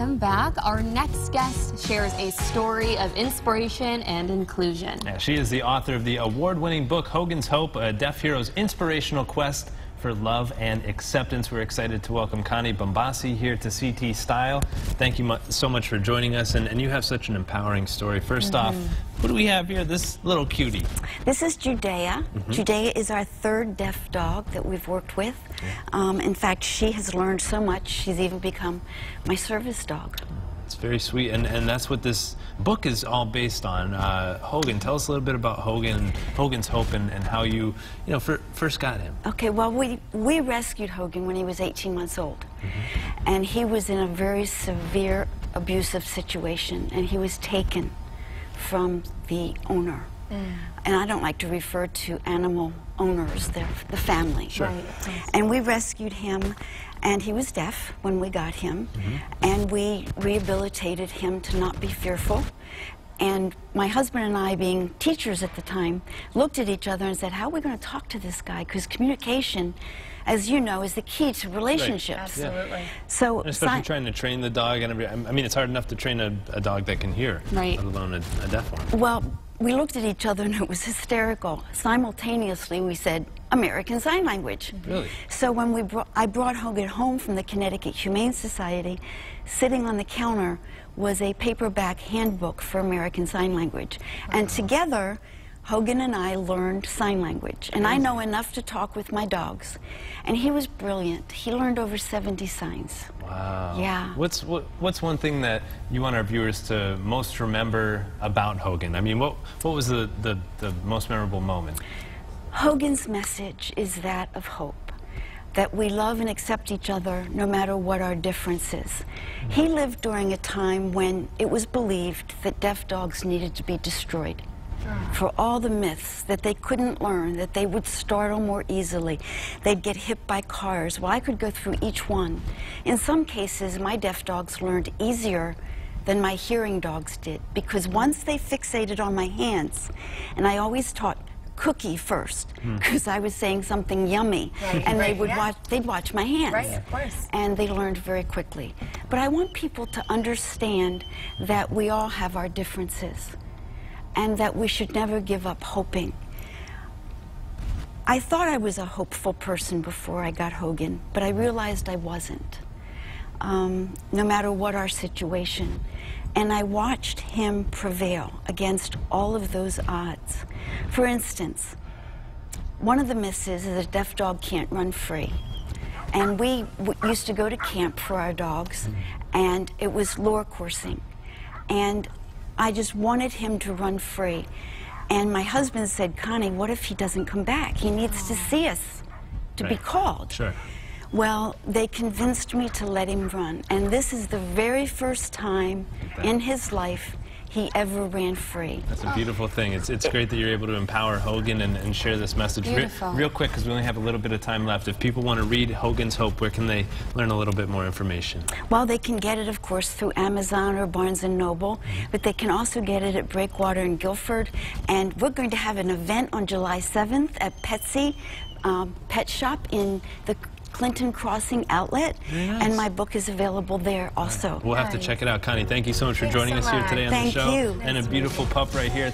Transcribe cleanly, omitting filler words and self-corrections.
Welcome back. Our next guest shares a story of inspiration and inclusion. Yeah, she is the author of the award-winning book, Hogan's Hope, a deaf hero's inspirational quest for love and acceptance. We're excited to welcome Connie Bombaci here to CT Style. Thank you so much for joining us, and you have such an empowering story. First off, what do we have here? This little cutie. This is Judea. Judea is our third deaf dog that we've worked with. In fact, she has learned so much, she's even become my service dog. It's very sweet, and that's what this book is all based on. Hogan, tell us a little bit about Hogan's Hope, and how you first got him. Okay, well, we rescued Hogan when he was 18 months old. And he was in a very severe abusive situation, and he was taken from the owner. And I don't like to refer to animal owners, they're the family. Sure. Right. And we rescued him, and he was deaf when we got him, and we rehabilitated him to not be fearful. And my husband and I, being teachers at the time, looked at each other and said, how are we going to talk to this guy? Because communication, as you know, is the key to relationships. Right. Absolutely. So, especially trying to train the dog. And I mean, it's hard enough to train a dog that can hear, right, let alone a deaf one. Well, we looked at each other and it was hysterical. Simultaneously, we said, American Sign Language. Really? So when I brought Hogan home from the Connecticut Humane Society, sitting on the counter was a paperback handbook for American Sign Language. And together, Hogan and I learned sign language. And I know enough to talk with my dogs. And he was brilliant. He learned over 70 signs. Wow. Yeah. What's one thing that you want our viewers to most remember about Hogan? I mean, what was the most memorable moment? Hogan's message is that of hope, that we love and accept each other no matter what our difference is. He lived during a time when it was believed that deaf dogs needed to be destroyed for all the myths that they couldn't learn, that they would startle more easily, they'd get hit by cars. Well, I could go through each one. In some cases, my deaf dogs learned easier than my hearing dogs did, because once they fixated on my hands, and I always taught cookie first, because I was saying something yummy, and they'd watch my hands. Right, of course. And they learned very quickly. But I want people to understand that we all have our differences, and that we should never give up hoping. I thought I was a hopeful person before I got Hogan, but I realized I wasn't, no matter what our situation. And I watched him prevail against all of those odds. For instance, one of the myths is that a deaf dog can't run free. And we used to go to camp for our dogs, and it was lure coursing. And I just wanted him to run free. And my husband said, Connie, what if he doesn't come back? He needs to see us to be called. Sure. Well, they convinced me to let him run. And this is the very first time in his life he ever ran free. That's a beautiful thing. It's great that you're able to empower Hogan and share this message. Real quick, because we only have a little bit of time left. If people want to read Hogan's Hope, where can they learn a little bit more information? Well, they can get it, of course, through Amazon or Barnes & Noble, but they can also get it at Breakwater in Guilford. And we're going to have an event on July 7th at Petsy Pet Shop in the Clinton Crossing outlet, and my book is available there also. We'll have to check it out. Connie, thank you so much for joining us here today on the show. Thank you. And a beautiful pup right here.